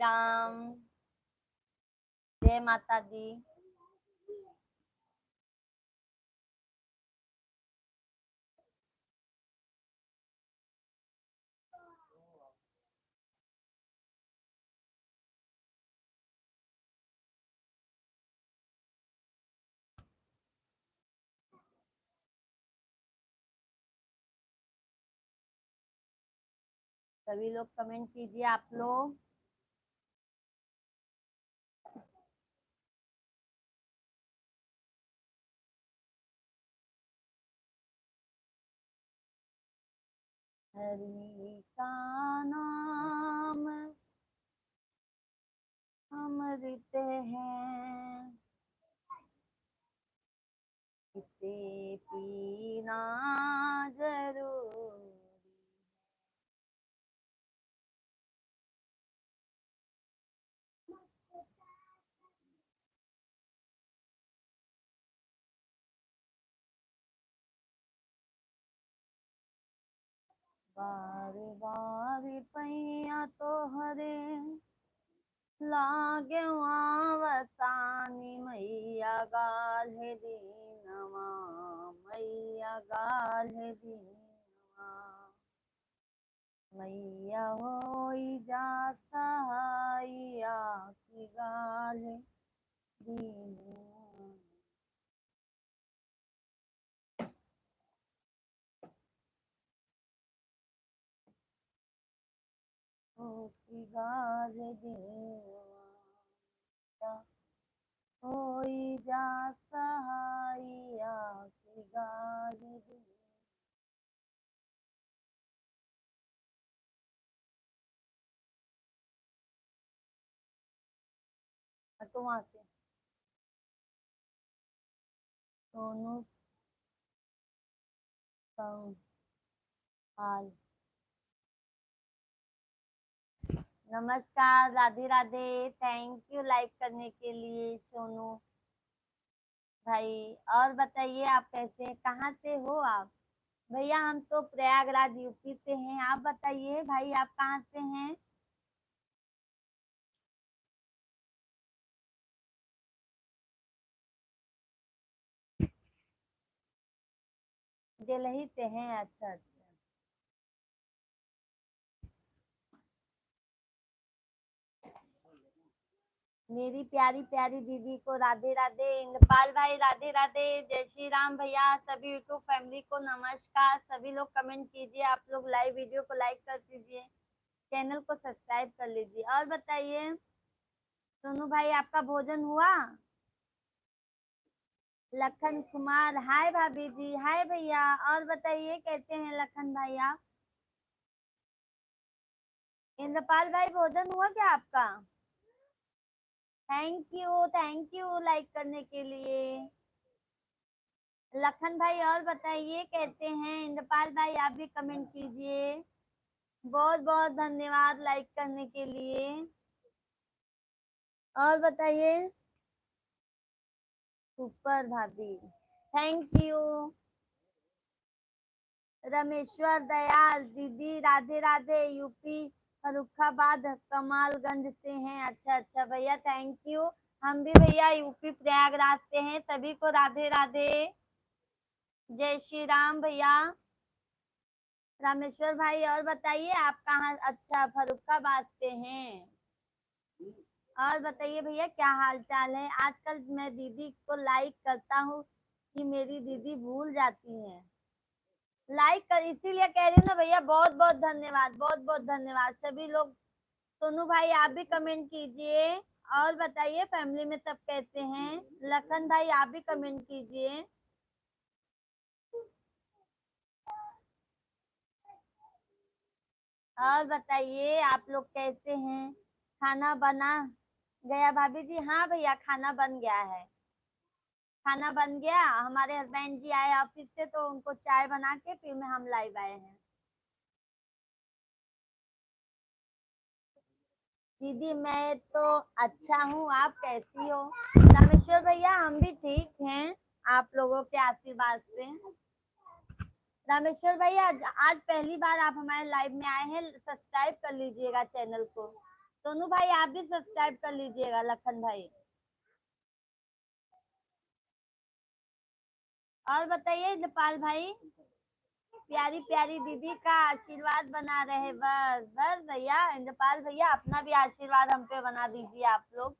राम, जय माता दी। सभी लोग कमेंट कीजिए आप लोग। हरि का नाम अमृत है, इसे पीना जरूरी। बार बार पैया तो हरे लागे आवतानी मैया गाल्हे दीनवा, मैया गाल्हे दीनवा। मैया होई जा सहाइया की गाल्हे दीनवा। की गाल्हे दीनवा, होई जा सहाइया की गाल्हे दीनवा। तो वहां से सोनू हाल। नमस्कार, Radhe Radhe. Thank you like करने के लिए सोनू भाई। और बताइए आप कैसे, कहाँ से हो आप? भैया हम तो प्रयागराज यूपी से हैं। आप बताइए भाई आप कहाँ से हैं? दिल्ली से हैं, अच्छा अच्छा। मेरी प्यारी प्यारी दीदी को राधे राधे। इंद्रपाल भाई राधे राधे। जय श्री राम भैया। सभी यूट्यूब फैमिली को नमस्कार। सभी लोग कमेंट कीजिए, आप लोग लाइव वीडियो को लाइक कर दीजिए, चैनल को सब्सक्राइब कर लीजिए। और बताइए सोनू भाई आपका भोजन हुआ? लखन कुमार हाय भाभी जी, हाय भैया। और बताइए कैसे हैं लखन भाई आप? इंद्रपाल भाई भोजन हुआ क्या आपका? थैंक यू लाइक करने के लिए लखन भाई। और बताइए कैसे हैं? इंद्रपाल भाई आप भी कमेंट कीजिए। बहुत बहुत धन्यवाद लाइक करने के लिए। और बताइए सुपर भाभी, थैंक यू। रमेश्वर दयाल दीदी राधे राधे। यूपी फरुखाबाद कमालगंज से हैं। अच्छा अच्छा भैया, थैंक यू। हम भी भैया यूपी प्रयागराज से हैं। सभी को राधे राधे, जय श्री राम भैया। रामेश्वर भाई और बताइए आप कहाँ? अच्छा फरुखाबाद से हैं। और बताइए भैया क्या हाल चाल है? आजकल मैं दीदी को लाइक करता हूँ कि मेरी दीदी भूल जाती हैं लाइक कर, इसीलिए कह रही हूँ ना भैया। बहुत बहुत धन्यवाद, बहुत बहुत धन्यवाद सभी लोग। सोनू भाई आप भी कमेंट कीजिए। और बताइए फैमिली में सब कैसे हैं? लखन भाई आप भी कमेंट कीजिए। और बताइए आप लोग कैसे हैं? खाना बना गया भाभी जी? हाँ भैया खाना बन गया है। खाना बन गया। हमारे हस्बैंड जी आए ऑफिस से तो उनको चाय बना के फिर में हम लाइव आए हैं। दीदी मैं तो अच्छा हूँ, आप कैसी हो? रामेश्वर भैया हम भी ठीक हैं, आप लोगों के आशीर्वाद से। रामेश्वर भैया आज पहली बार आप हमारे लाइव में आए हैं, सब्सक्राइब कर लीजिएगा चैनल को। सोनू भाई आप भी सब्सक्राइब कर लीजिएगा, लखन भाई। और बताइए जपाल भाई, प्यारी प्यारी दीदी का आशीर्वाद बना रहे, बस बस भैया। इंद्रपाल भैया अपना भी आशीर्वाद हम पे बना दीजिए आप लोग।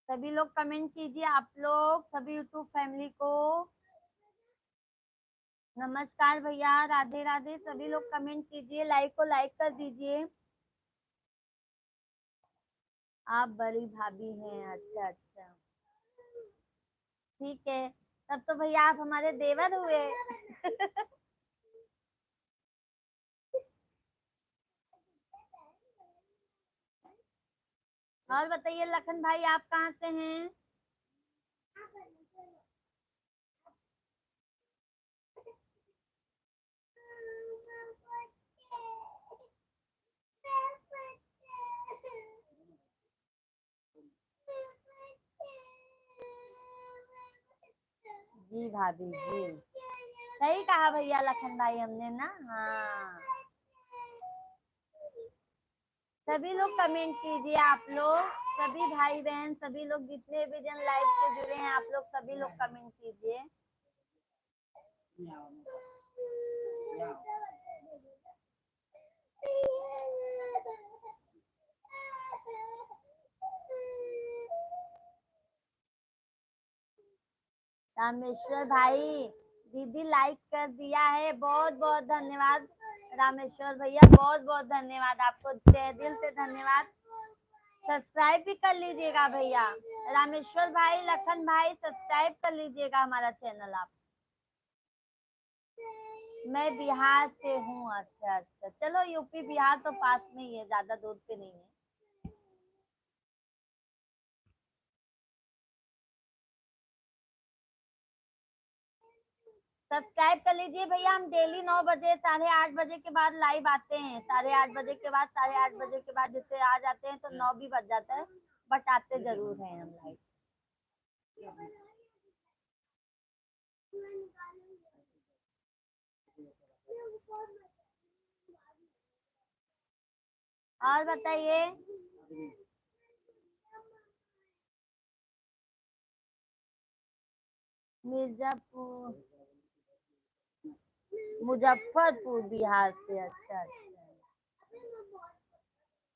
सभी लोग कमेंट कीजिए, आप लोग सभी यूट्यूब फैमिली को नमस्कार भैया, राधे राधे। सभी लोग कमेंट कीजिए, लाइक को लाइक कर दीजिए। आप बड़ी भाभी हैं, अच्छा अच्छा, ठीक है। तब तो भैया आप हमारे देवर हुए। और बताइए लखन भाई आप कहाँ से हैं? जी भाभी जी, सही कहा भैया लखन भाई हमने ना, हाँ। सभी लोग कमेंट कीजिए, आप लोग सभी भाई बहन, सभी लोग जितने भी जन लाइव से जुड़े हैं, आप लोग सभी लोग कमेंट कीजिए। रामेश्वर भाई, दीदी लाइक कर दिया है, बहुत बहुत धन्यवाद। रामेश्वर भैया बहुत बहुत धन्यवाद आपको, तहे दिल से धन्यवाद। सब्सक्राइब भी कर लीजिएगा भैया। रामेश्वर भाई, लखन भाई सब्सक्राइब कर लीजिएगा हमारा चैनल आप। मैं बिहार से हूँ, अच्छा अच्छा, चलो यूपी बिहार तो पास में ही है, ज्यादा दूर पे नहीं है। सब्सक्राइब कर लीजिए भैया, हम डेली 9 बजे 8:30 बजे के बाद लाइव आते हैं, 8:30 बजे के बाद 8:30 बजे के बाद जैसे आ जाते हैं तो 9 भी बज जाता है, बट आते जरूर हैं हम लाइव। और बताइए, मिर्जापुर, मुजफ्फरपुर बिहार से, अच्छा अच्छा।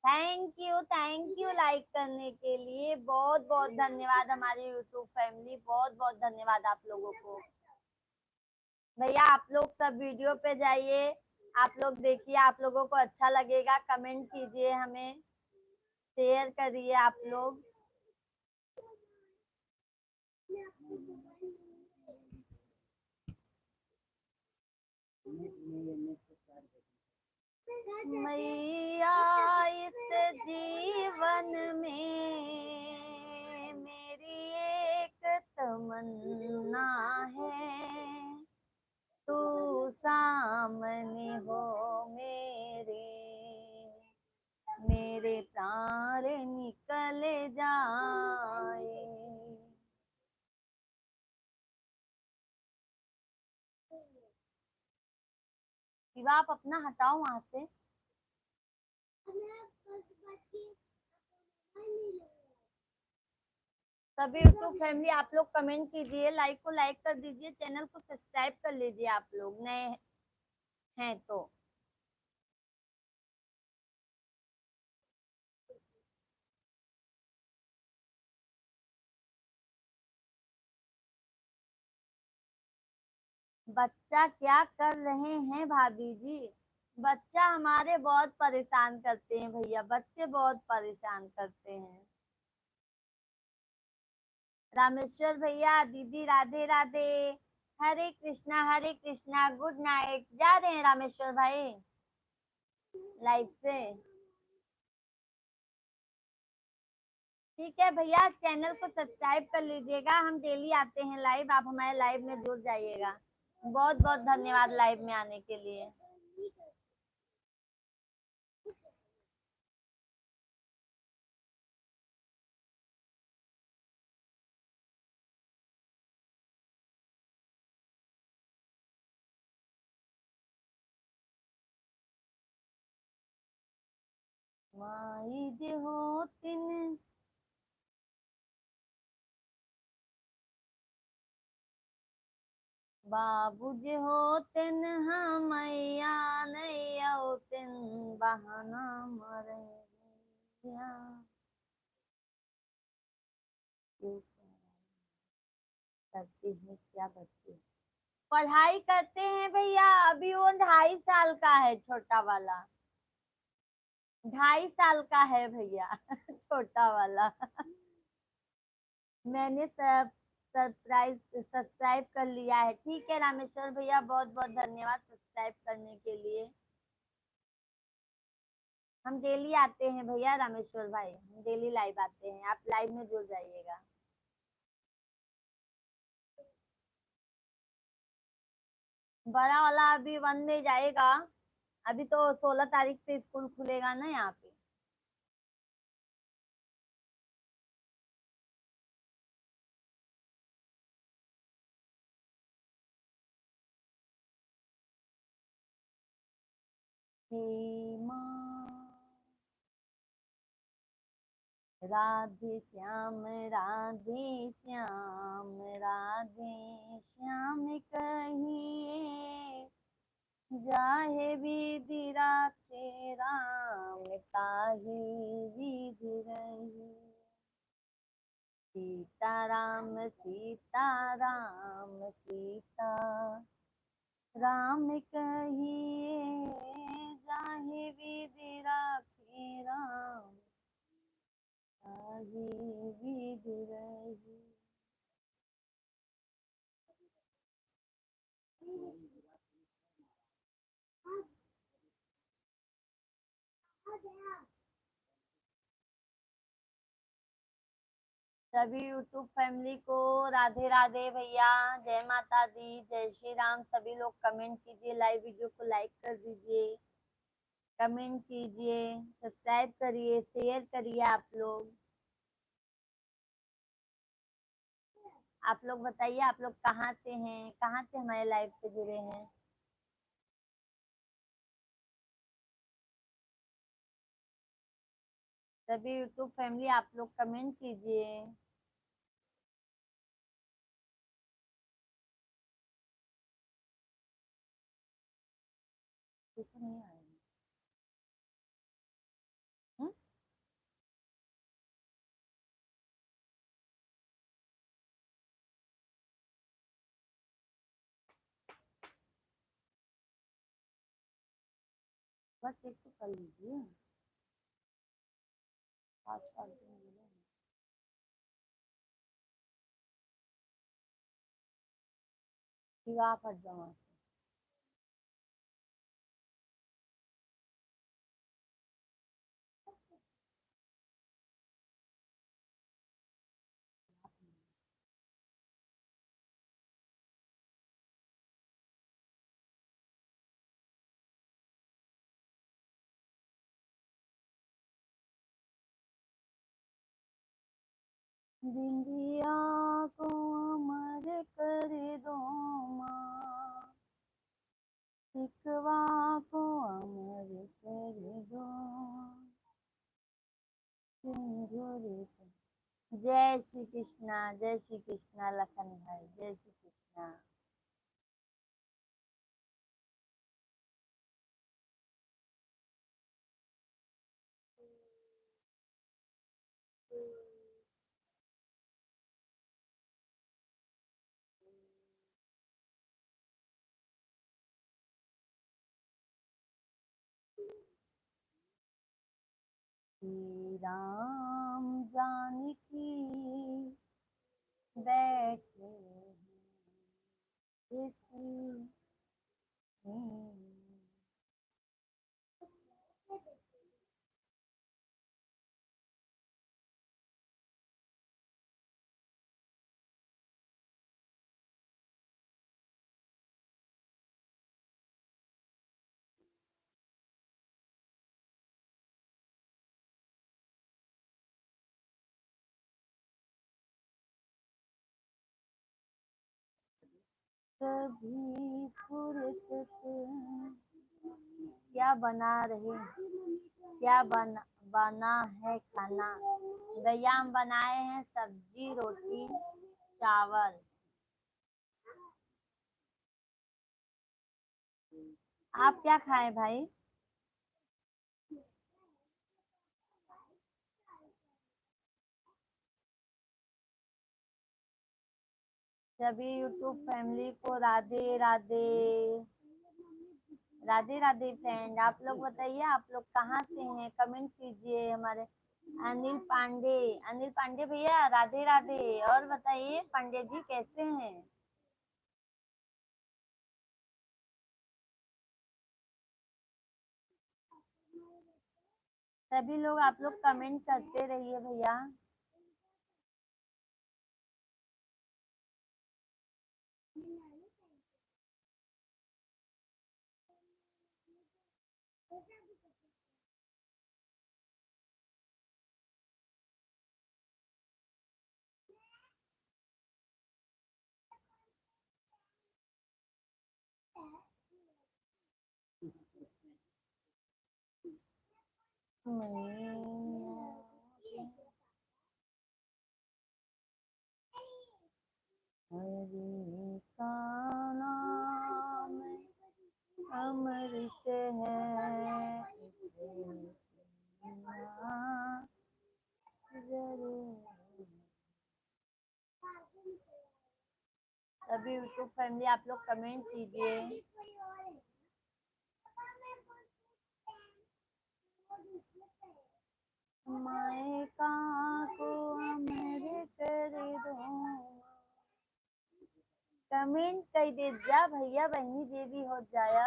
थैंक यू लाइक करने के लिए, बहुत बहुत धन्यवाद हमारी यूट्यूब फैमिली, बहुत बहुत धन्यवाद आप लोगों को। भैया आप लोग सब वीडियो पे जाइए, आप लोग देखिए, आप लोगों को अच्छा लगेगा, कमेंट कीजिए, हमें शेयर करिए आप लोग। मैया इस जीवन में मेरी एक तमन्ना है, तू सामने हो मेरे, मेरे प्राण निकल जाए। शिवा आप अपना हटाओ वहां से। सभी यूट्यूब फैमिली आप लोग कमेंट कीजिए, लाइक को लाइक कर दीजिए, चैनल को सब्सक्राइब कर लीजिए आप लोग नए हैं तो। बच्चा क्या कर रहे हैं भाभी जी? बच्चा हमारे बहुत परेशान करते हैं भैया, बच्चे बहुत परेशान करते हैं। रामेश्वर भैया, दीदी राधे राधे। हरे कृष्णा, गुड नाइट। जा रहे हैं रामेश्वर भाई लाइव से? ठीक है भैया, चैनल को सब्सक्राइब कर लीजिएगा। हम डेली आते हैं लाइव, आप हमारे लाइव में जुड़ जाइएगा। बहुत बहुत धन्यवाद लाइव में आने के लिए। माई जे होतिन, बाबू जे होतिन, हमैया नहीं औतिन, बहाना मरैया। करते हैं क्या बच्चे? पढ़ाई करते हैं भैया। अभी वो 2.5 साल का है, छोटा वाला। 2.5 साल का है भैया छोटा वाला। मैंने सब सब्सक्राइब कर लिया है। ठीक है रामेश्वर भैया, बहुत बहुत धन्यवाद सब्सक्राइब करने के लिए। हम डेली आते हैं भैया रामेश्वर भाई, हम डेली लाइव आते हैं, आप लाइव में जुड़ जाइएगा। बड़ा वाला अभी 1 में जाएगा। अभी तो 16 तारीख से स्कूल खुलेगा ना यहाँ पे। हे माँ, राधे श्याम, राधे श्याम, राधे श्याम कहिए, जाहे विधि राखे राम, ताहि विधि रही। सीताराम सीताराम सीता राम कहिए, जाहे विधि राखे राम, ताहि विधि रही। सभी यूट्यूब फैमिली को राधे राधे भैया, जय माता दी, जय श्री राम। सभी लोग कमेंट कीजिए, लाइव वीडियो को लाइक कर दीजिए, कमेंट कीजिए, सब्सक्राइब करिए, शेयर करिए। आप लोग बताइए, आप लोग कहाँ से हैं, कहाँ से हमारे लाइव से जुड़े हैं? सभी यूट्यूब फैमिली आप लोग कमेंट कीजिए। कुछ नहीं आया। हम्म? बस चेक तो कर लीजिए। 5 साल से मिले हैं। फिर आप हट जाओ वहाँ से। बिंदिया को अमर कर दो माँ, सिकवा को अमर कर दो, सिंदूर को। जय श्री कृष्णा, जय श्री कृष्णा लखन भाई, जय श्री कृष्णा। श्री राम जानकी बैठे कभी फुर्सत क्या बना रहे, क्या बना है खाना? भैया हम बनाए हैं सब्जी रोटी चावल। आप क्या खाए भाई? सभी यूट्यूब फैमिली को राधे राधे। राधे राधे फ्रेंड। आप लोग बताइए आप लोग कहाँ से हैं, कमेंट कीजिए। हमारे अनिल पांडे भैया राधे राधे। और बताइए पांडे जी कैसे हैं? सभी लोग आप लोग कमेंट करते रहिए भैया। हरि का नाम अमृत है, सभी यूट्यूब फैमिली आप लोग कमेंट कीजिए। मायका को अमृत दो, कमेंट कर दे जा भैया बहनी जे भी हो जाया।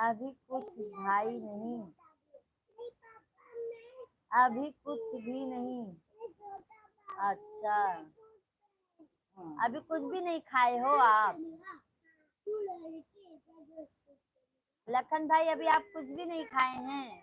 अभी कुछ भाई नहीं, अभी कुछ भी नहीं। अच्छा, अभी कुछ भी नहीं खाए हो आप? लखन भाई अभी आप कुछ भी नहीं खाए हैं?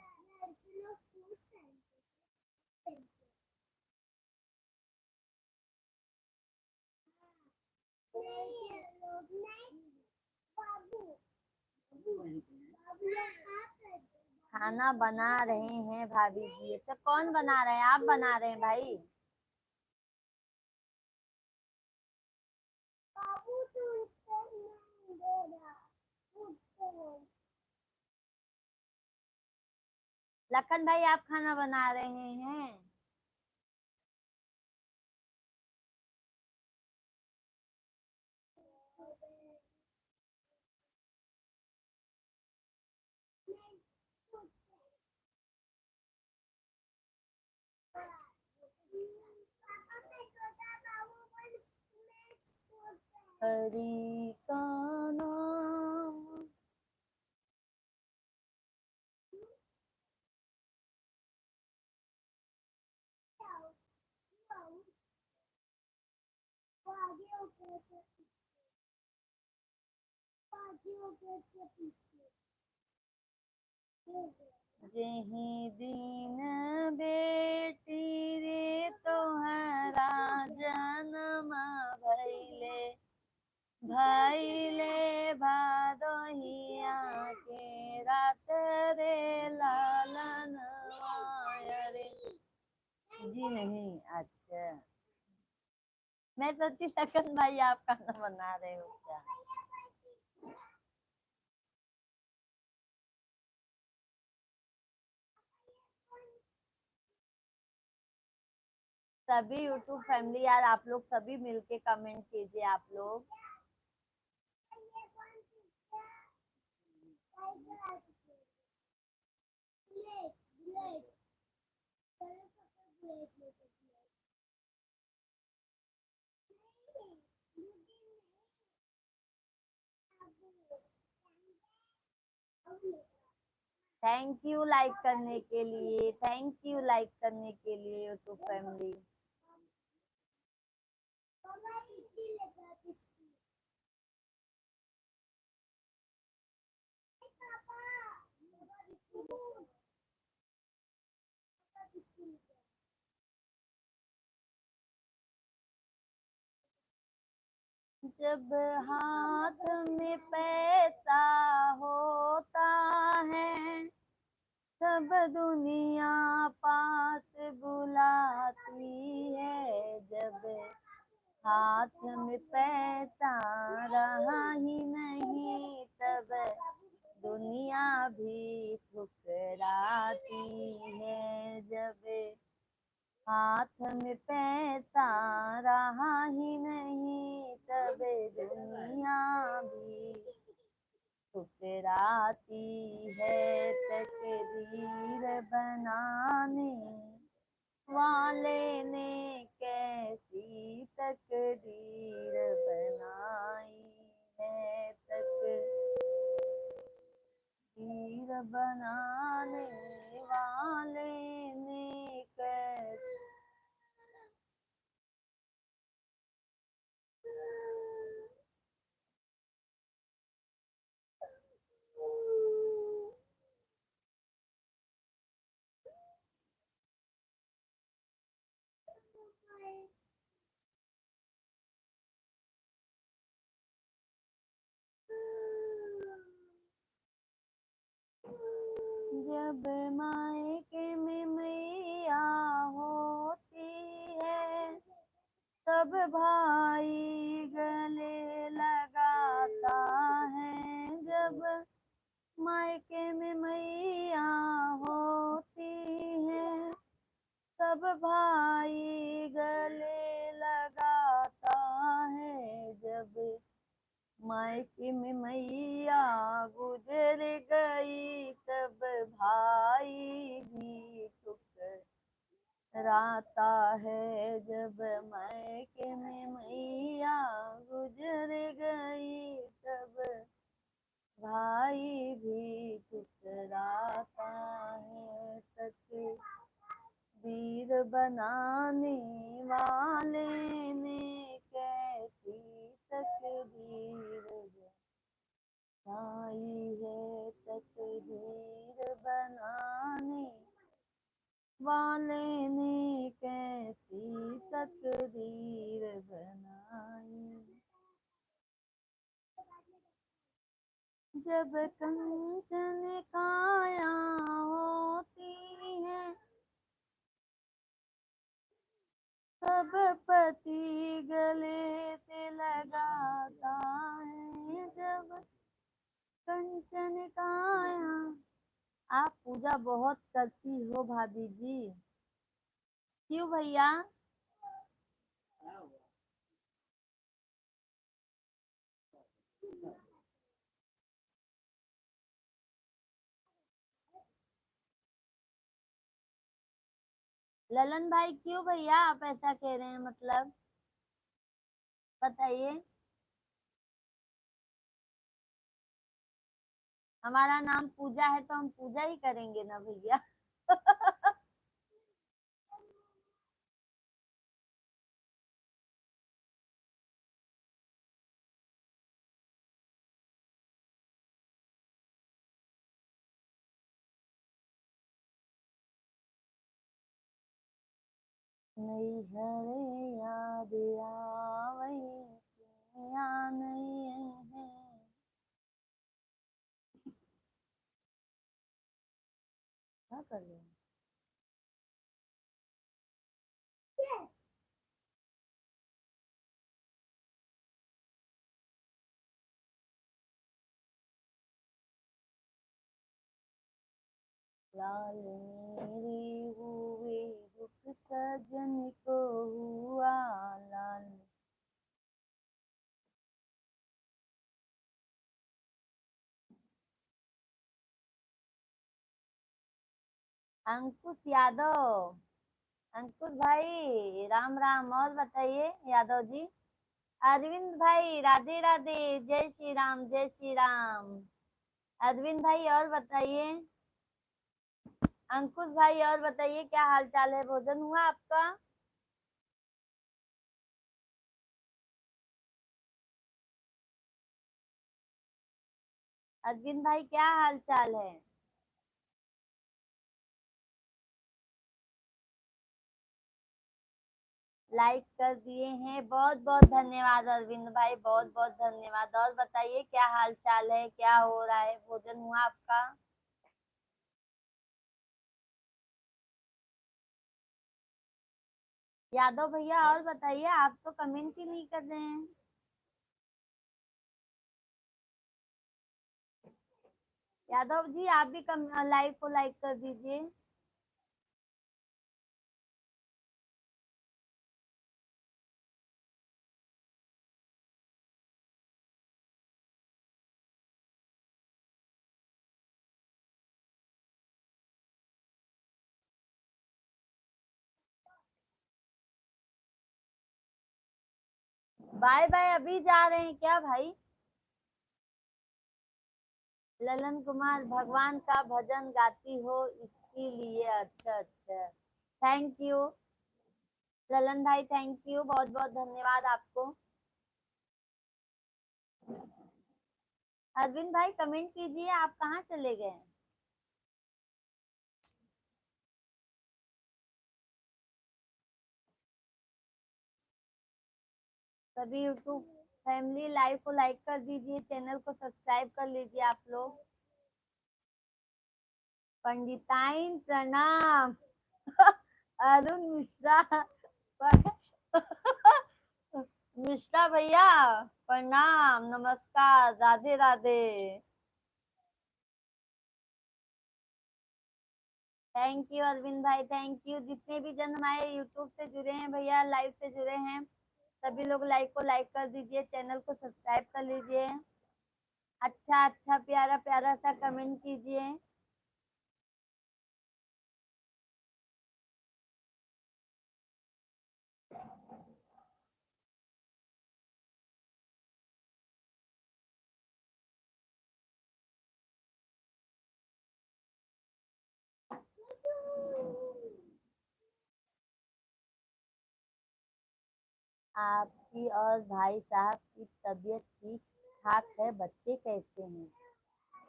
खाना बना रहे हैं भाभी जी। अच्छा कौन बना रहे हैं? आप बना रहे हैं भाई? लखन भाई आप खाना बना रहे हैं? हरि का नाम जेहि दीन बेटी रे तोहरा जन्म भइले, भइले भादोहिया के रात रे लालन रे। जी नहीं। अच्छा मैं सोची लखन भाई आप खाना बना रहे हो क्या? सभी यूट्यूब फैमिली यार आप लोग सभी मिलके कमेंट कीजिए आप लोग। थैंक यू लाइक करने के लिए, थैंक यू लाइक करने के लिए यूट्यूब फैमिली। जब हाथ में पैसा होता है सब दुनिया पास बुलाती है। जब हाथ में पैसा रहा ही नहीं तब दुनिया भी ठुकराती है। जब हाथ में पैसा रहा ही नहीं तब दुनिया भी ठुकराती है। तकदीर बनाने वाले ने कैसी तकदीर बनाई है। तकदीर बनाने वाले ने कैसी जब मायके में मैया होती है तब भाई गले लगाता है। जब मायके में मैया होती है तब भाई गले लगाता है। जब मायके में मैया गुजर गई तब भाई भी ठुकराता है। जब मायके में मैया गुजर गई तब भाई भी ठुकराता है। तकदीर बनाने वाले ने कैसी तकदीर बनाई है। तकदीर बनाने वाले ने कैसी तकदीर बनाई। जब कंचन काया होती है तब पति गले से लगाता है। जब कंचन काया। आप पूजा बहुत करती हो भाभी जी, क्यों भैया? ललन भाई क्यों भैया आप ऐसा कह रहे हैं, मतलब बताइए। हमारा नाम पूजा है तो हम पूजा ही करेंगे ना भैया। नहीं हरे याद आवई या नहीं है। क्या कर रहे हैं? लाल मेरी हुए दुख सजन को हुआ लाल। अंकुश यादव अंकुश भाई राम राम। और बताइए यादव जी। अरविंद भाई राधे राधे। जय श्री राम, जय श्री राम। अरविंद भाई और बताइए। अंकुश भाई और बताइए, क्या हाल चाल है? भोजन हुआ आपका? अरविंद भाई क्या हाल चाल है? लाइक कर दिए हैं, बहुत बहुत धन्यवाद अरविंद भाई, बहुत बहुत धन्यवाद। और बताइए क्या हाल चाल है, क्या हो रहा है? भोजन हुआ आपका? यादव भैया और बताइए, आप तो कमेंट ही नहीं कर रहे हैं। यादव जी आप भी लाइव को लाइक कर दीजिए। बाय बाय, अभी जा रहे हैं क्या भाई? ललन कुमार, भगवान का भजन गाती हो इसके लिए। अच्छा अच्छा, थैंक यू ललन भाई, थैंक यू, बहुत बहुत धन्यवाद आपको। अरविंद भाई कमेंट कीजिए, आप कहाँ चले गए? सभी यूट्यूब फैमिली लाइव को लाइक कर दीजिए, चैनल को सब्सक्राइब कर लीजिए आप लोग। पंडिताइन प्रणाम। अरुण मिश्रा। मिश्रा भैया प्रणाम, नमस्कार, राधे राधे। थैंक यू अरविंद भाई, थैंक यू। जितने भी जन हमारे यूट्यूब से जुड़े हैं भैया, लाइव से जुड़े हैं, सभी लोग लाइव को लाइक कर दीजिए, चैनल को सब्सक्राइब कर लीजिए। अच्छा अच्छा, प्यारा प्यारा सा कमेंट कीजिए। आपकी और भाई साहब की तबीयत ठीक ठाक है? बच्चे कैसे हैं?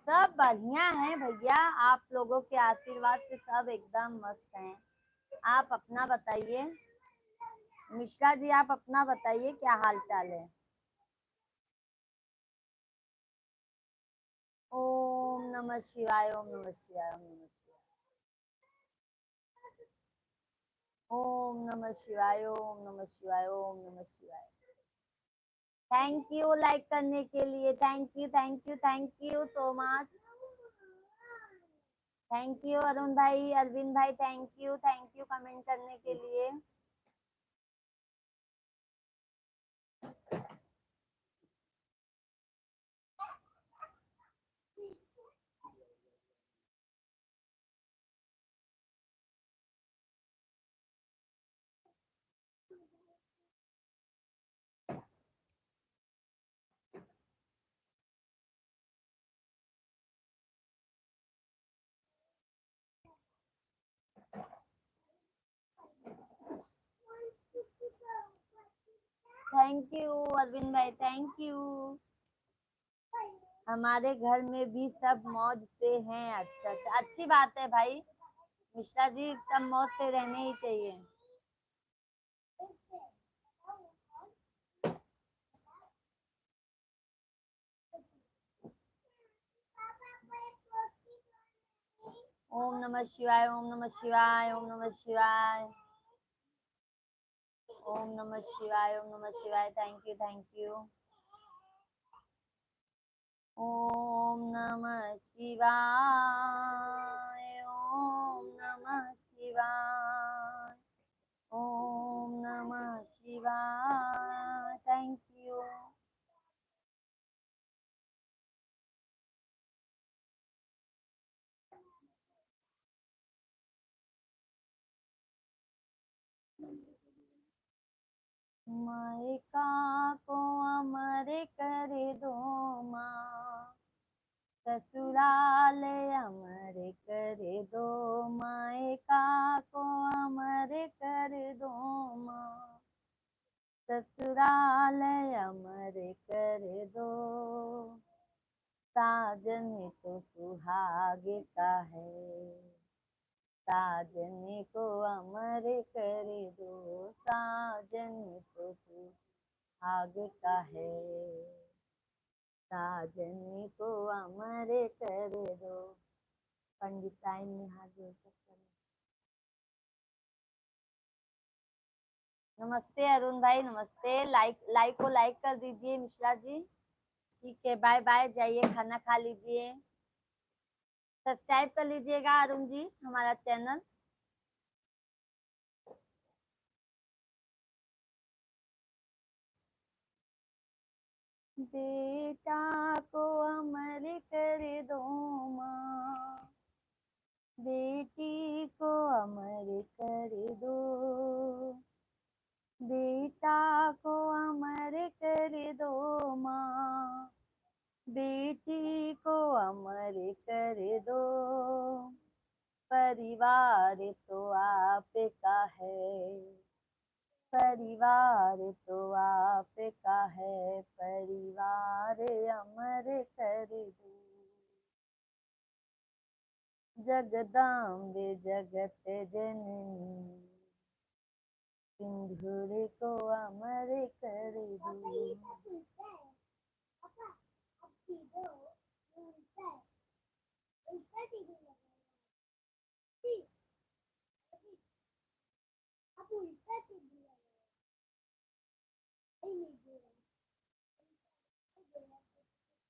सब बढ़िया है भैया, आप लोगों के आशीर्वाद से सब एकदम मस्त हैं। आप अपना बताइए। मिश्रा जी आप अपना बताइए, क्या हाल चाल है? ओम नमः शिवाय, ओम नमः शिवाय, ओम नमः शिवाय। ओम नमः शिवाय, ओम नमः शिवाय, ओम नमः शिवाय। थैंक यू लाइक करने के लिए, thank you thank you thank you so much. Thank you Arun भाई, अरविंद भाई, थैंक यू कमेंट करने के लिए। थैंक यू अरविंद भाई, थैंक यू। हमारे घर में भी सब मौज से हैं। अच्छा अच्छा, अच्छी बात है भाई। मिश्रा जी सब मौज से रहने ही चाहिए। ओम नमः शिवाय, ओम नमः शिवाय, ओम नमः शिवाय। ओम नमः शिवाय, ओम नमः शिवाय, थैंक यू। ओम नमः शिवाय, ओम नमः शिवाय, ओम नमः शिवाय, थैंक यू। ससुराल अमर कर दो, मायका को अमर कर दो माँ। ससुराल अमर कर दो, साजन तो सुहाग का है, साजन को अमर कर दो, साजन तो सुहाग का है, साजन को अमर कर दो। पंडिताइन में हाथ जोड़ कर चलो। नमस्ते अरुण भाई, नमस्ते। लाइक को लाइक कर दीजिए मिश्रा जी। ठीक है, बाय बाय, जाइए खाना खा लीजिए। सब्सक्राइब कर लीजिएगा अरुण जी हमारा चैनल। बेटा को अमर कर दो माँ, बेटी को अमर कर दो, बेटा को अमर कर दो माँ, बेटी को अमर कर दो। परिवार तो आपका है, परिवार तो आपका है, परिवार अमर कर दो। जगदाम्बे जगत जननी, सिंदूर को अमर कर दो।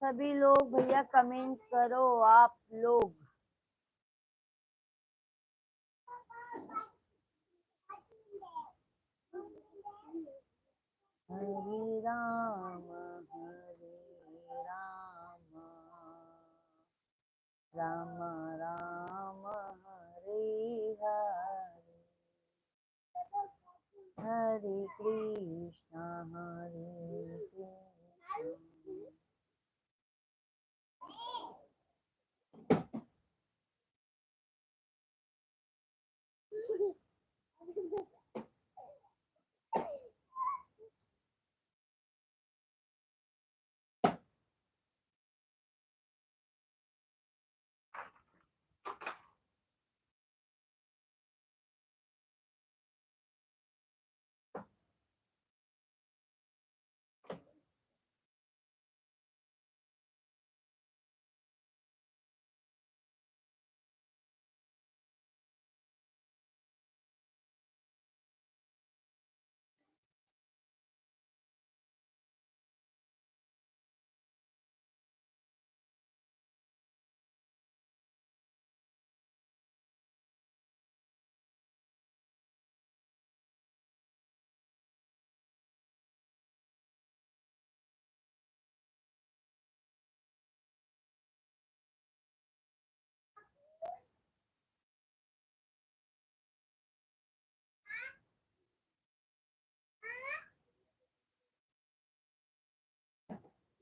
सभी लोग भैया कमेंट करो आप लोग। हरे राम राम राम हरे हरे, हरे कृष्णा हरे कृष्णा।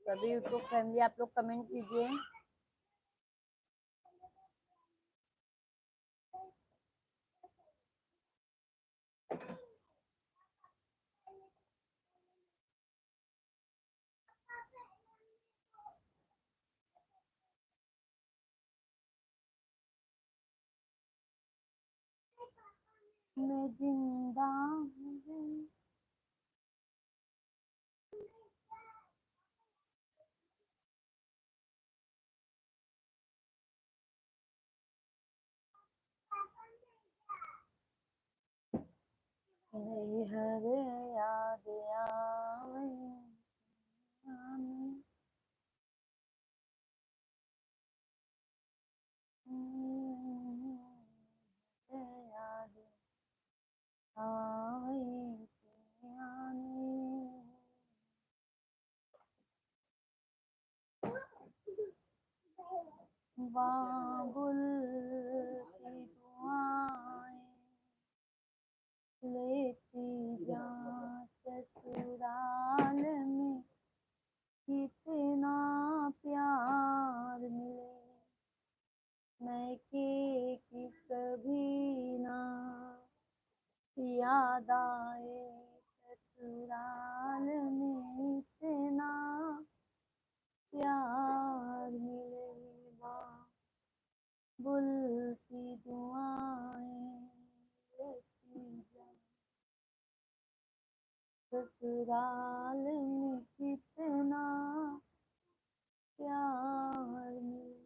सभी यूट्यूब फैमिली आप लोग कमेंट कीजिए। मैं जिंदा हूँ। हर याद आवे, याद आवे बाबुल की दुआएं लेती जा, ससुराल में कितना प्यार मिले, आए ससुराल में इतना प्यार मिलेगा, बुल की दुआएं लेती जा, ससुराल में कितना प्यार मिलेगा।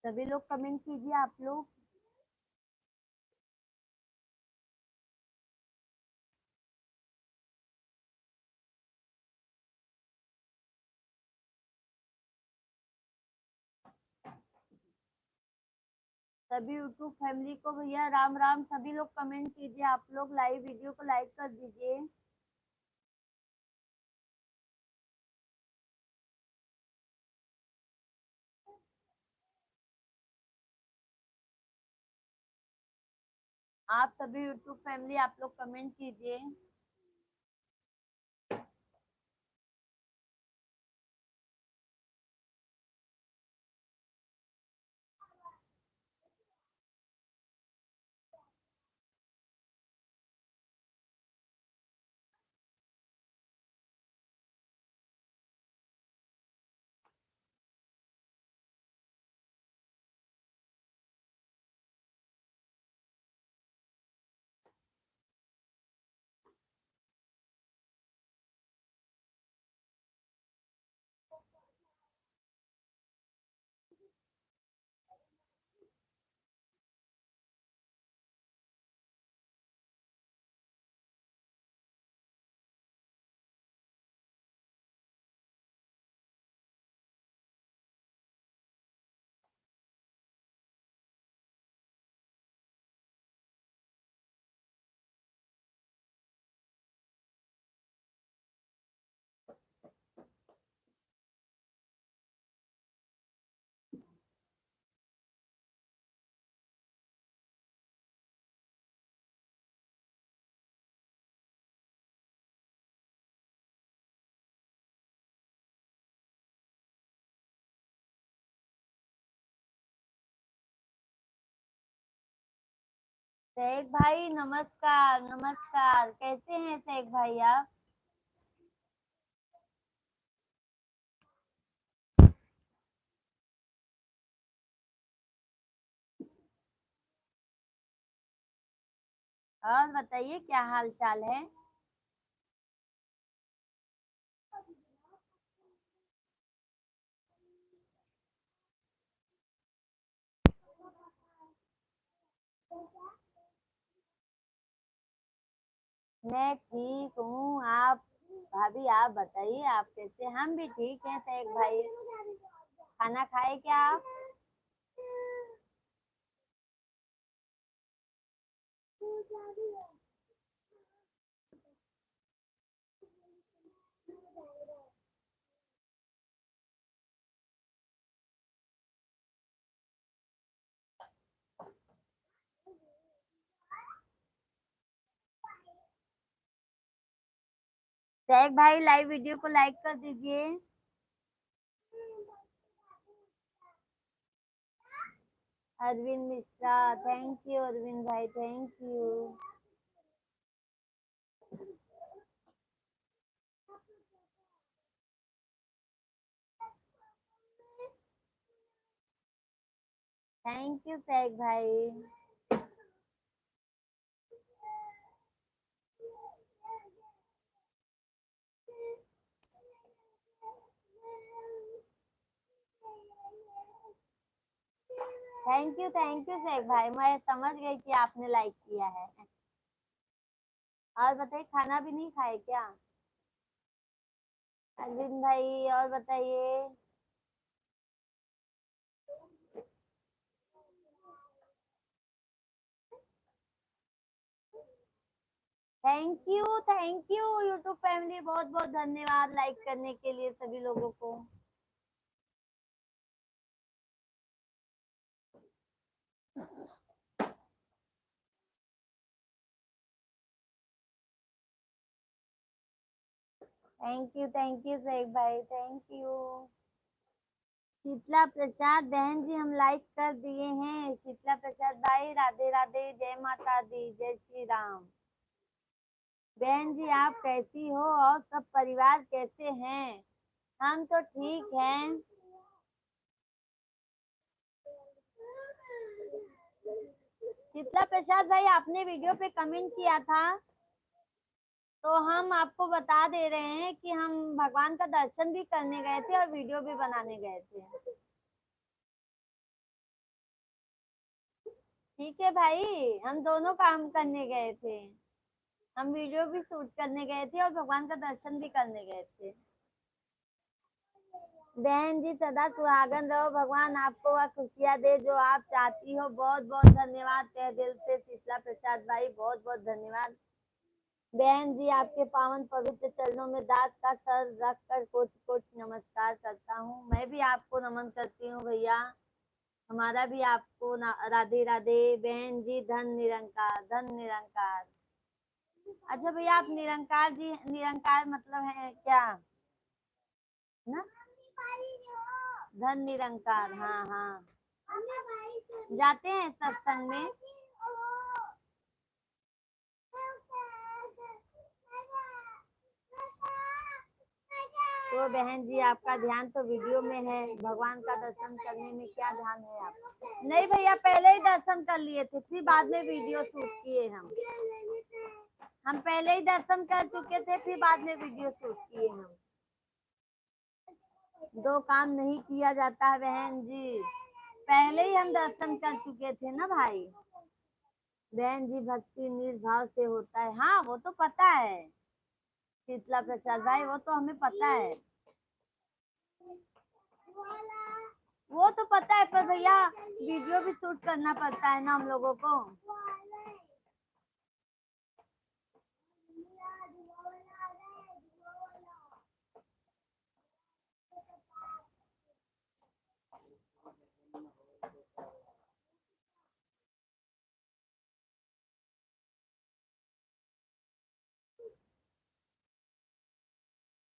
सभी लोग कमेंट कीजिए आप लोग। सभी यूट्यूब फैमिली को भैया राम राम। सभी लोग कमेंट कीजिए आप लोग, लाइव वीडियो को लाइक कर दीजिए। आप सभी यूट्यूब फैमिली आप लोग कमेंट कीजिए। शेख भाई नमस्कार नमस्कार, कैसे हैं शेख भाई आप? और बताइए क्या हाल चाल है? मैं ठीक हूँ। आप भाभी आप बताइए आप कैसे? हम भी ठीक हैं शेख भाई। खाना खाए क्या आप? शेख भाई लाइव वीडियो को लाइक कर दीजिए। अरविंद मिश्रा, थैंक यू अरविंद भाई, thank you. Thank you Sheikh भाई। थैंक यू शेख भाई, मैं समझ गई कि आपने लाइक किया है। और बताइए, खाना भी नहीं खाए क्या अरविंद भाई? और बताइए। थैंक यू यूट्यूब फैमिली, बहुत बहुत धन्यवाद लाइक करने के लिए सभी लोगों को। थैंक यू शेख भाई, थैंक यू। शीतला प्रसाद बहन जी, हम लाइक कर दिए हैं। शीतला प्रसाद भाई, राधे राधे, जय माता दी, जय श्री राम। बहन जी आप कैसी हो और सब परिवार कैसे हैं? हम तो ठीक हैं। शीतला प्रसाद भाई, आपने वीडियो पे कमेंट किया था, तो हम आपको बता दे रहे हैं कि हम भगवान का दर्शन भी करने गए थे और वीडियो भी बनाने गए थे। ठीक है भाई, हम दोनों काम करने गए थे। हम वीडियो भी शूट करने गए थे और भगवान का दर्शन भी करने गए थे। बहन जी सदा सुहागन रहो, भगवान आपको वह खुशियाँ दे जो आप चाहती हो। बहुत बहुत धन्यवाद तहे दिल से शीतला प्रसाद भाई, बहुत बहुत धन्यवाद। बहन जी आपके पावन पवित्र चरणों में दास का सर रख कर कोटि कोटि नमस्कार करता हूँ। मैं भी आपको नमन करती हूँ भैया। हमारा भी आपको राधे राधे। बहन जी धन निरंकार, धन निरंकार। अच्छा भैया, आप निरंकार जी, निरंकार मतलब है क्या ना? धन निरंकार, हाँ हाँ। जाते हैं सत्संग में। तो बहन जी आपका ध्यान तो वीडियो में है, भगवान का दर्शन करने में क्या ध्यान है आप? नहीं भैया, पहले ही दर्शन कर लिए थे, फिर बाद में वीडियो शूट किए। हम पहले ही दर्शन कर चुके थे, फिर बाद में वीडियो शूट किए हम। दो काम नहीं किया जाता है बहन जी, पहले ही हम दर्शन कर चुके थे ना भाई। बहन जी भक्ति निर्भाव से होता है, हाँ वो तो पता है शीतला प्रसाद भाई, वो तो हमें पता है। वो तो पता है, पर भैया वीडियो भी शूट करना पड़ता है ना हम लोगों को।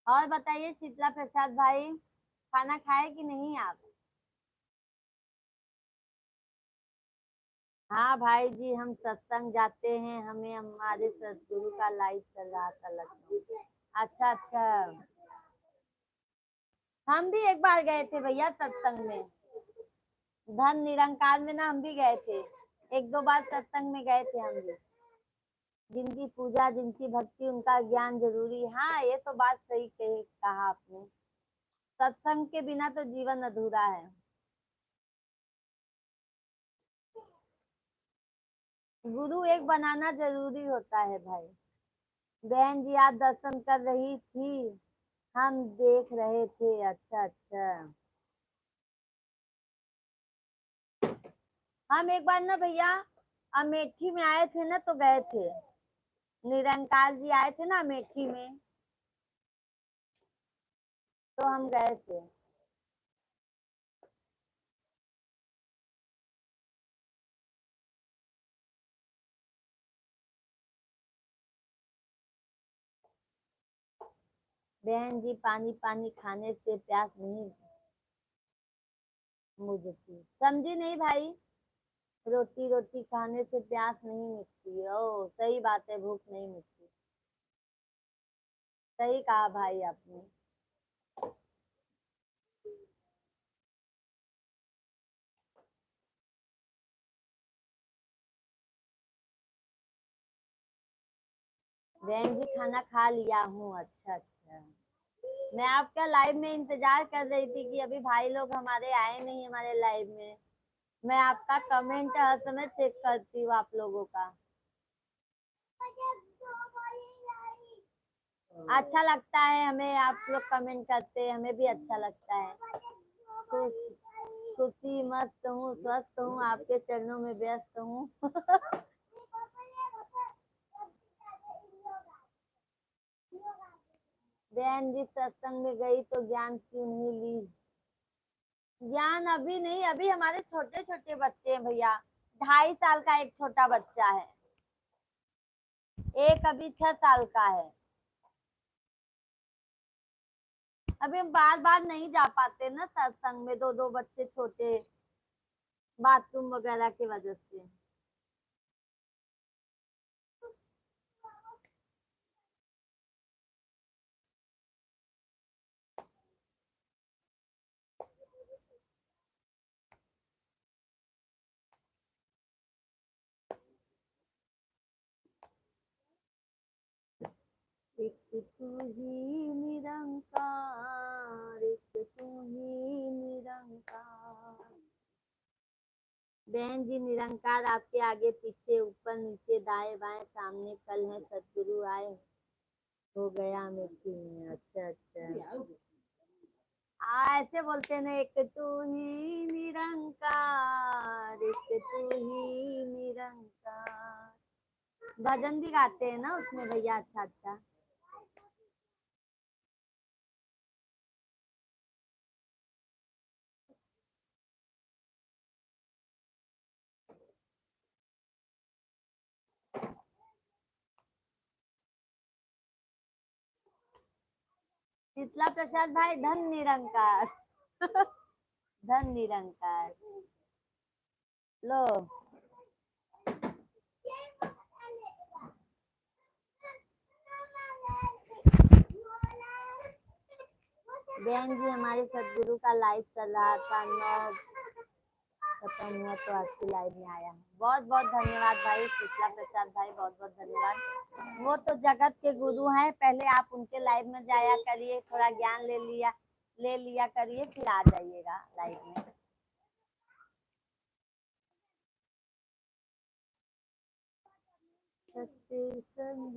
और बताइए शीतला प्रसाद भाई, खाना खाए कि नहीं आप? हाँ भाई जी, हम सत्संग जाते हैं, हमें हमारे सदगुरु का लाइव चल रहा था लखनऊ। अच्छा अच्छा। हम भी एक बार गए थे भैया सत्संग में, धन निरंकार में ना, हम भी गए थे। एक दो बार सत्संग में गए थे हम भी। जिनकी पूजा, जिनकी भक्ति, उनका ज्ञान जरूरी। हाँ ये तो बात सही कहा आपने। सत्संग के बिना तो जीवन अधूरा है। गुरु एक बनाना जरूरी होता है भाई। बहन जी आप दर्शन कर रही थी, हम देख रहे थे। अच्छा अच्छा। हम एक बार ना भैया अमेठी में आए थे ना, तो गए थे। निरंकार जी आए थे ना अमेठी में, तो हम गए थे। बहन जी पानी पानी खाने से प्यास नहीं बुझती, समझी नहीं भाई? रोटी रोटी खाने से प्यास नहीं मिटती। ओ सही बात है, भूख नहीं मिटती। सही कहा भाई आपने। बहन जी खाना खा लिया हूँ। अच्छा अच्छा। मैं आपका लाइव में इंतजार कर रही थी कि अभी भाई लोग हमारे आए नहीं हमारे लाइव में। मैं आपका कमेंट हर समय चेक करती हूँ आप लोगों का। अच्छा लगता है हमें, आप लोग कमेंट करते हैं, हमें भी अच्छा लगता है। खुश खुशी मस्त हूँ, स्वस्थ हूँ, आपके चरणों में व्यस्त हूँ। बहन जी सत्संग में गई तो ज्ञान क्यों नहीं ली? ज्ञान अभी नहीं, अभी हमारे छोटे छोटे बच्चे हैं भैया। 2.5 साल का एक छोटा बच्चा है, एक अभी 6 साल का है। अभी हम बार बार नहीं जा पाते ना सत्संग में, दो दो बच्चे छोटे, बाथरूम वगैरह की वजह से। एक तू ही निरंकार, एक तू ही निरंकार। बहन जी निरंकार आपके आगे पीछे ऊपर नीचे दाएं बाएं सामने कल है सदगुरु आए, हो गया मिट्टी। अच्छा अच्छा, ऐसे बोलते ना, एक तू ही निरंकार, एक तू ही निरंकार। भजन भी गाते हैं ना उसमें भैया। अच्छा अच्छा। शीतला प्रसाद भाई धन निरंकार। धन निरंकार। लो बहन जी हमारे सदगुरु का लाइव चल रहा था, 9 खत्म हुआ तो आपकी लाइव में आया। बहुत बहुत धन्यवाद भाई शीतला प्रसाद भाई, बहुत बहुत धन्यवाद। वो तो जगत के गुरु हैं, पहले आप उनके लाइव में जाया करिए, थोड़ा ज्ञान ले लिया करिए, फिर आ जाइएगा लाइव में। सत्संग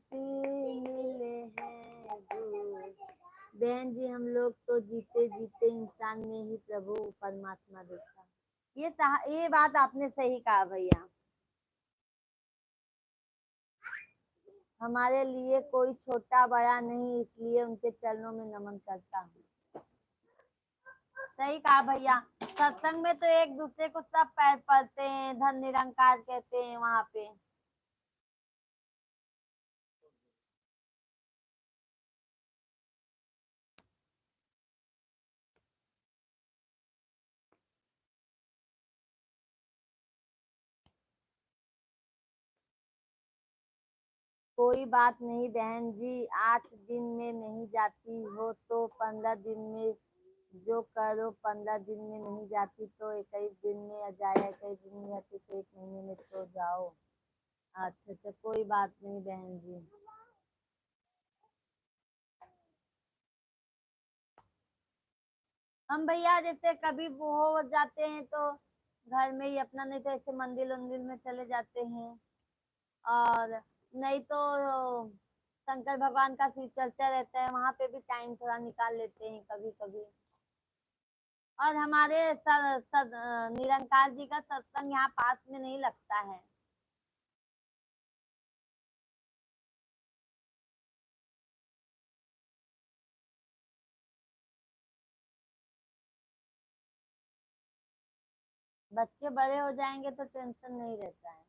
से मिले हैं गुरु। बहन जी हम लोग तो जीते जीते इंसान में ही प्रभु परमात्मा देखा। ये बात आपने सही कहा भैया। हमारे लिए कोई छोटा बड़ा नहीं, इसलिए उनके चरणों में नमन करता हूँ। सही कहा भैया। सत्संग में तो एक दूसरे को सब पैर पड़ते हैं, धन निरंकार कहते हैं वहां पे। कोई बात नहीं बहन जी, 8 दिन में नहीं जाती हो तो 15 दिन में जो करो, 15 दिन में नहीं जाती तो 21 दिन में आ जाए, 21 दिन में आती तो 1 महीने में तो जाओ। अच्छा अच्छा, कोई बात नहीं बहन जी। हम भैया जैसे कभी वो हो जाते हैं तो घर में ही अपना, नहीं तो ऐसे मंदिर वंदिर में चले जाते हैं, और नहीं तो शंकर भगवान का शिव चर्चा रहता है, वहां पे भी टाइम थोड़ा निकाल लेते हैं कभी कभी। और हमारे निरंकार जी का सत्संग यहाँ पास में नहीं लगता है। बच्चे बड़े हो जाएंगे तो टेंशन नहीं रहता है।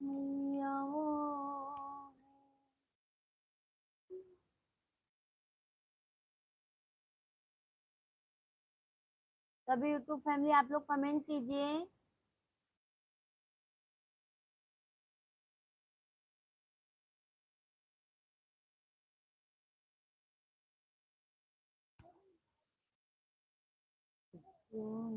मैया वो सभी यूट्यूब फैमिली आप लोग कमेंट कीजिए। बहन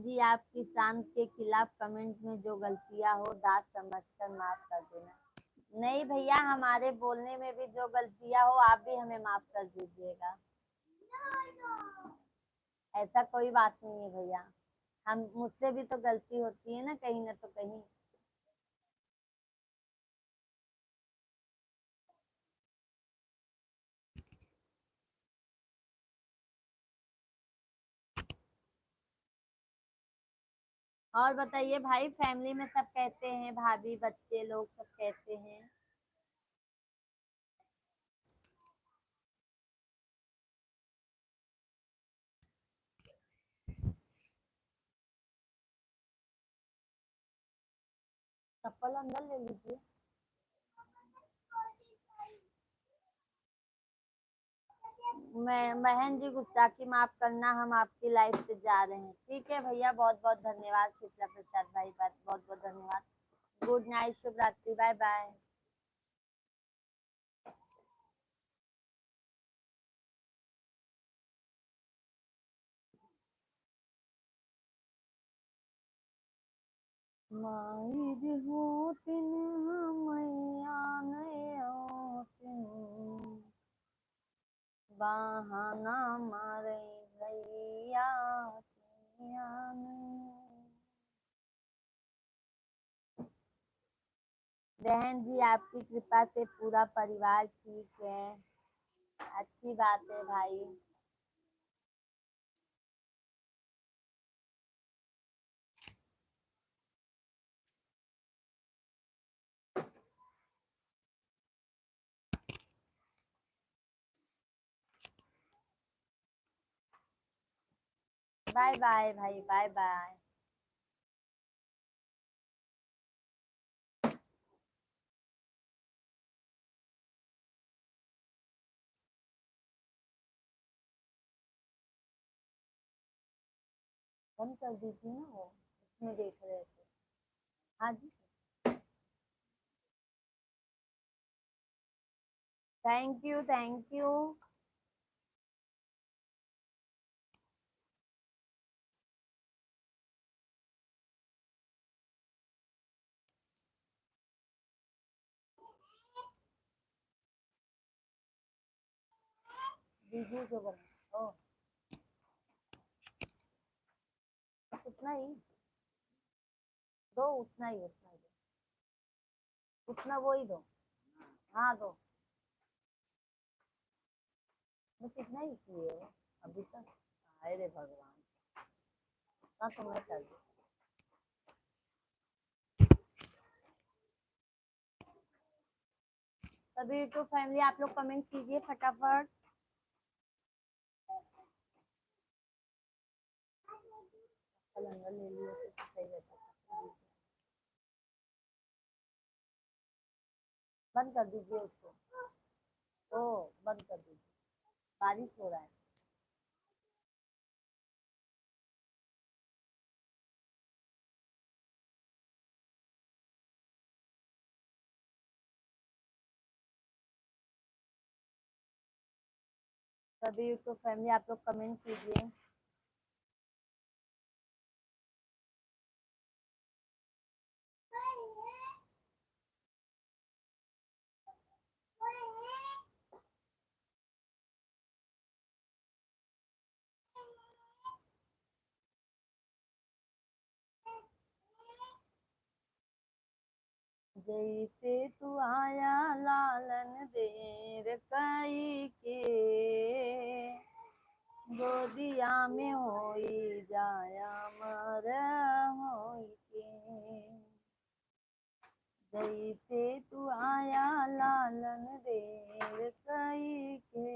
जी, आपकी शांत के खिलाफ कमेंट में जो गलतियां हो दांत समझकर माफ कर देना। नहीं भैया, हमारे बोलने में भी जो गलतियां हो आप भी हमें माफ कर दीजिएगा। ऐसा कोई बात नहीं है भैया, हम मुझसे भी तो गलती होती है ना कहीं ना तो कहीं। और बताइए भाई, फैमिली में सब कहते हैं, भाभी बच्चे लोग सब कहते हैं। चप्पल अंदर ले लीजिए। मैं बहन जी, गुस्ताखी माफ करना, हम आपकी लाइफ से जा रहे हैं। ठीक है भैया, बहुत बहुत धन्यवाद। शीतला प्रसाद भाई, बहुत बहुत धन्यवाद। गुड नाइट, शुभ रात्रि, बाय बाय। माई जी होतिन मैया नहीं होतिन, बहाना मारे भैया तिया नहीं। बहन जी, आपकी कृपा से पूरा परिवार ठीक है। अच्छी बात है भाई। बाय बाय भाई, बाय बाय। बंद कर दीजिए ना, वो उसमें देख रहे थे। हाँ जी। Thank you, thank you. दीजिए जो बना। ओ, बस उतना ही दो, उतना ही, उतना ही दो, उतना वो ही दो। हाँ दो, बस इतना ही किए हो अभी तक। हाय रे भगवान, ना तो मैं कर दूँ। सभी यूट्यूब फैमिली, आप लोग कमेंट कीजिए फटाफट। अंदर ले लियो तो सही रहता है। बंद कर दीजिए उसको। ओ, बंद कर दीजिए, बारिश हो रहा है। सभी यूट्यूब फैमिली, आप लोग कमेंट कीजिए। जैसे तू आया लालन देर कई के, गोदिया में होई जाया मर होई के। जैसे तू आया लालन देर कई के,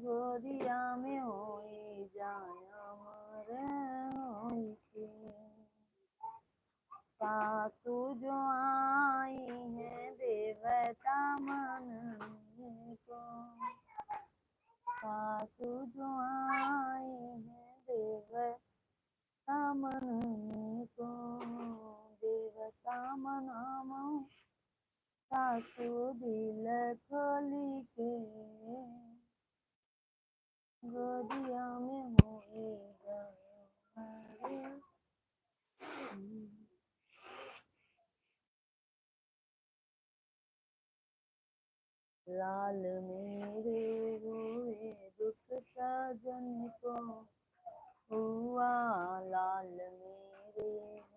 गोदिया में होई जाया मर होई के। सासू जो आई है देवता मन सासू दिल खोली के गोदिया में होएगा हमारे। लाल मेरे हुए दुख सजन को हुआ लाल मेरे हो।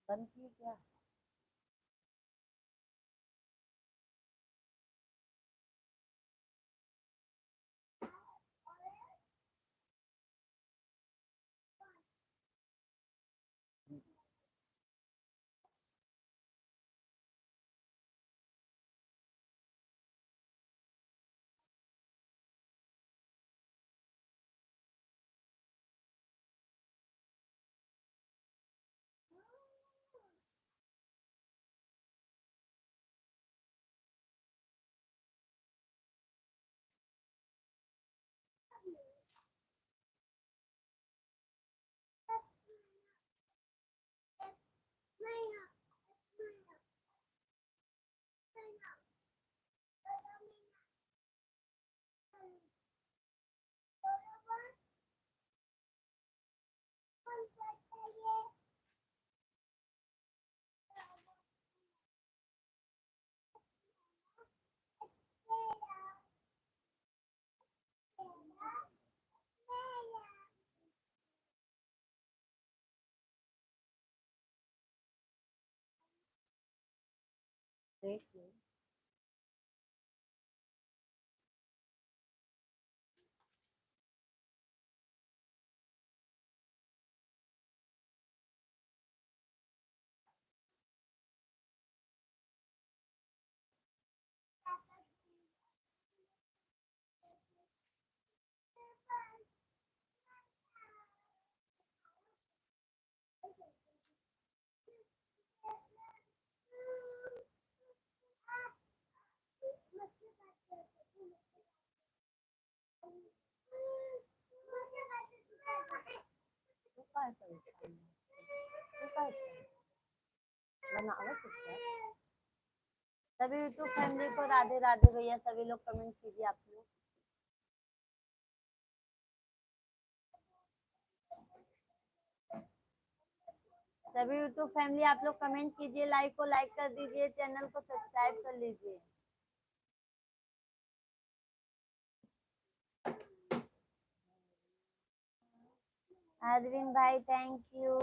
बंद की क्या? देखिए तू काय करता? तू काय बनावत है? सभी यूट्यूब फैमिली को राधे राधे भैया। सभी लोग कमेंट कीजिए आप लोग। सभी यूट्यूब फैमिली आप लोग कमेंट कीजिए, लाइक को लाइक कर दीजिए, चैनल को सब्सक्राइब कर लीजिए। अरविंद भाई थैंक यू।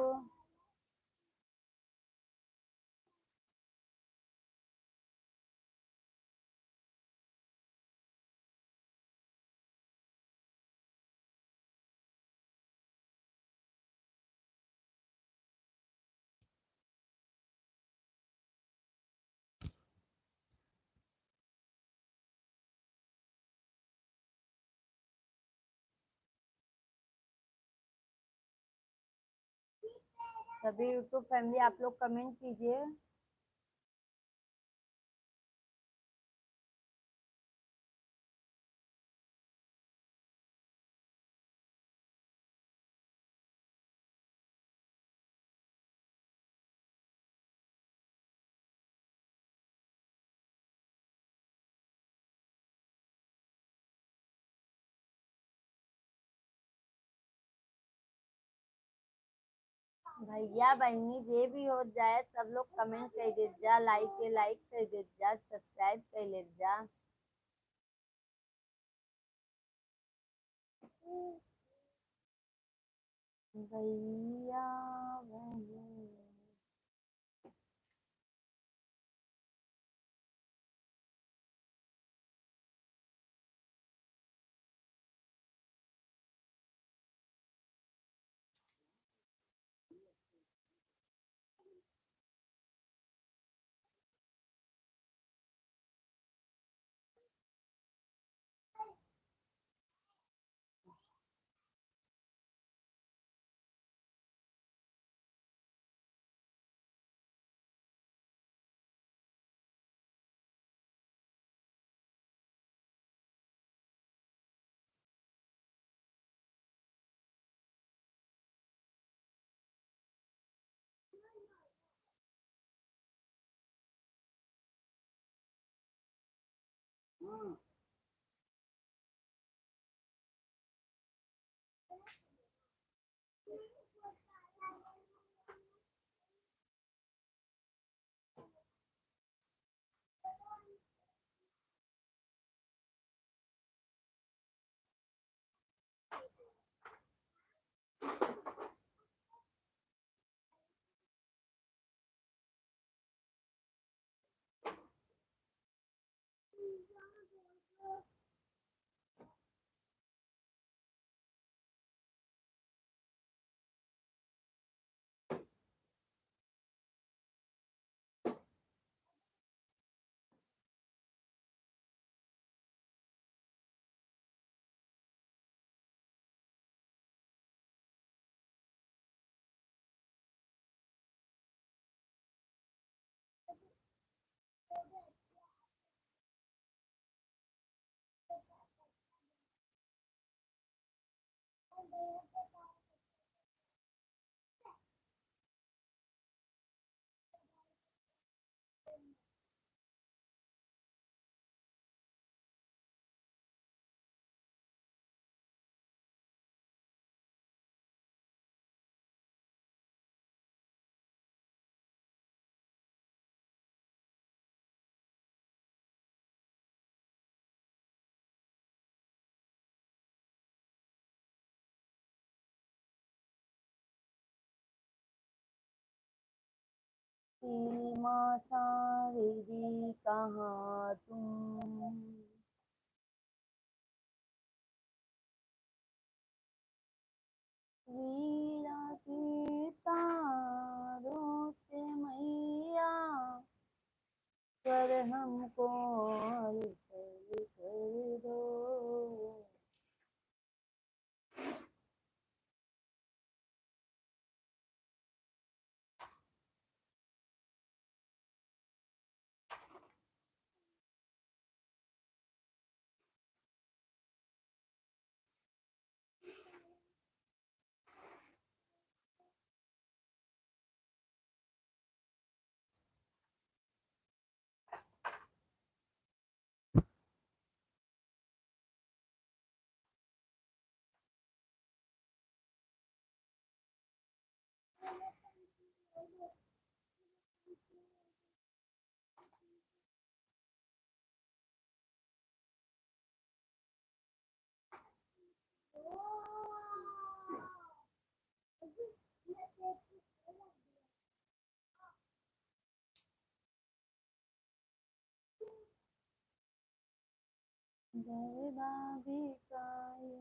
सभी यूट्यूब फैमिली आप लोग कमेंट कीजिए। भैया बहनी जे भी हो जाए सब लोग कमेंट कर दे जा, लाइक कर दे जा, सब्सक्राइब कर ले जा। भैया बहन। सीमा सारी कहाँ तुम, वीरा की तारों से मैया पर हमको हलचल कर दो। भाभी का ये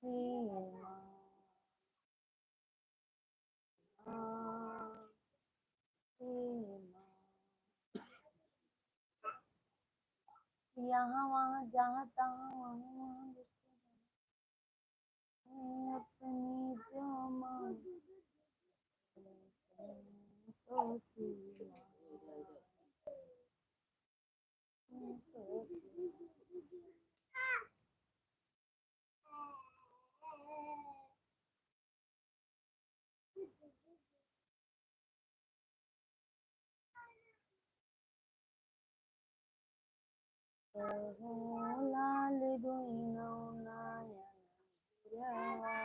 सीमा सीमा, यहाँ वहाँ जहाँ तहाँ वहाँ वहाँ अपनी जो माँ तो सीमा तो लाल दुइनो नयन जुरवाया।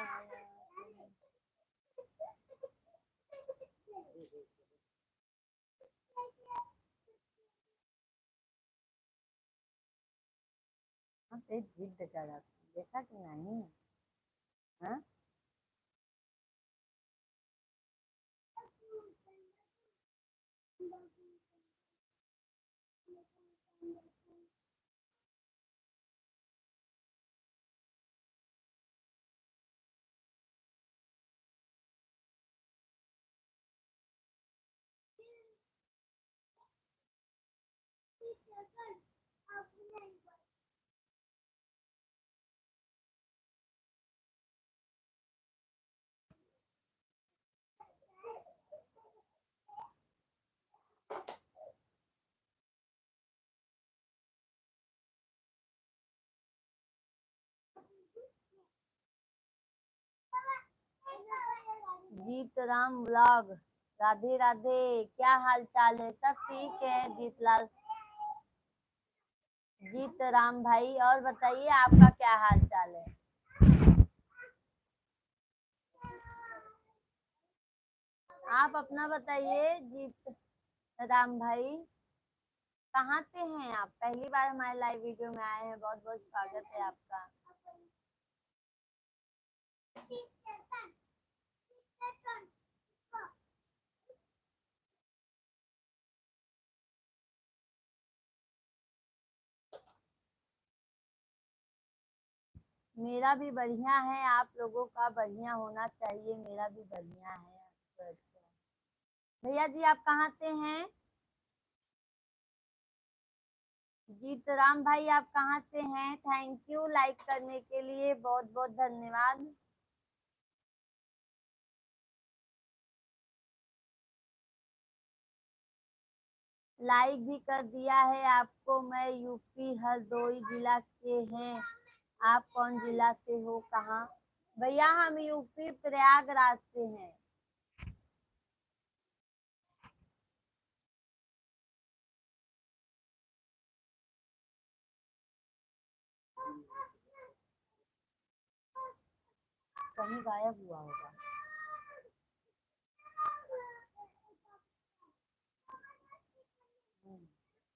हाँ, ते जिद करा देखा कि नहीं। हाँ, जीत राम ब्लॉग, राधे राधे, क्या हाल चाल है? सब ठीक है जीतलाल, जीत राम भाई। और बताइए आपका क्या हाल चाल है? आप अपना बताइए जीत राम भाई। कहाँ से हैं आप? पहली बार हमारे लाइव वीडियो में आए हैं, बहुत बहुत स्वागत है आपका। मेरा भी बढ़िया है, आप लोगों का बढ़िया होना चाहिए, मेरा भी बढ़िया है। अच्छा अच्छा, भैया जी आप कहाँ से हैं? जीतराम भाई आप कहाँ से हैं? थैंक यू लाइक करने के लिए, बहुत बहुत धन्यवाद। लाइक भी कर दिया है आपको। मैं यूपी हरदोई जिला के हैं। आप कौन जिला से हो, कहाँ? भैया हम यूपी प्रयागराज से हैं। कहीं गायब हुआ होगा।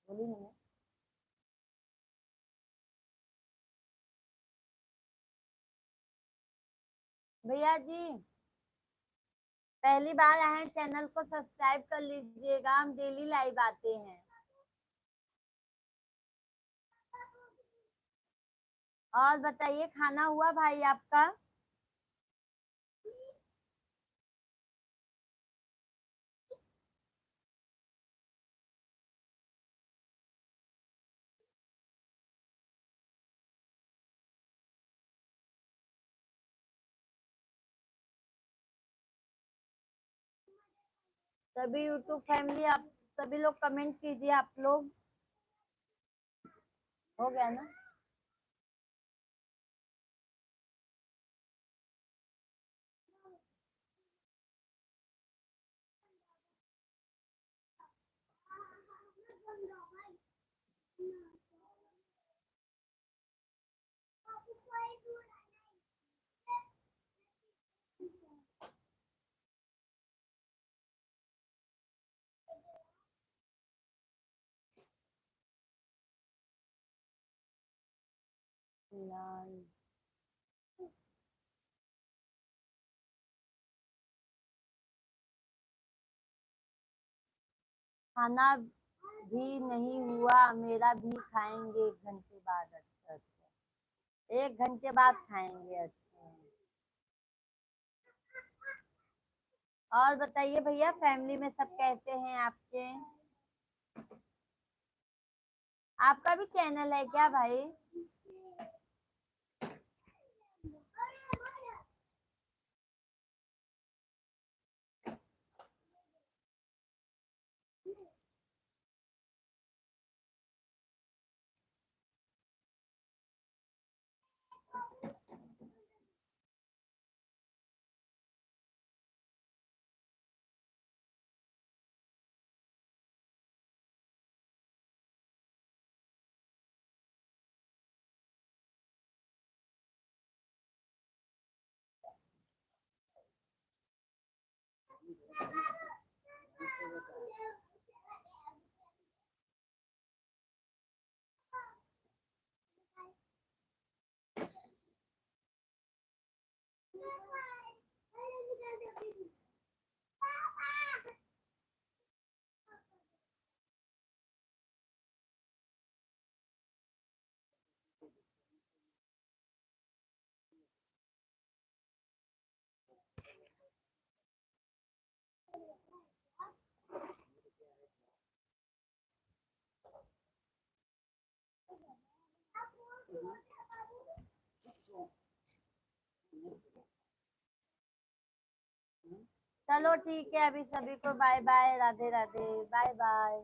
बोली नहीं है। भैया जी पहली बार आए हैं, चैनल को सब्सक्राइब कर लीजिएगा, हम डेली लाइव आते हैं। और बताइए खाना हुआ भाई आपका? सभी यूट्यूब फैमिली आप सभी लोग कमेंट कीजिए आप लोग। हो गया ना? लाल खाना भी नहीं हुआ मेरा भी, खाएंगे 1 घंटे बाद। अच्छा अच्छा, 1 घंटे बाद खाएंगे। अच्छा, और बताइए भैया फैमिली में सब कैसे हैं आपके? आपका भी चैनल है क्या भाई? चलो ठीक है, अभी सभी को bye bye, Radhe Radhe, bye bye.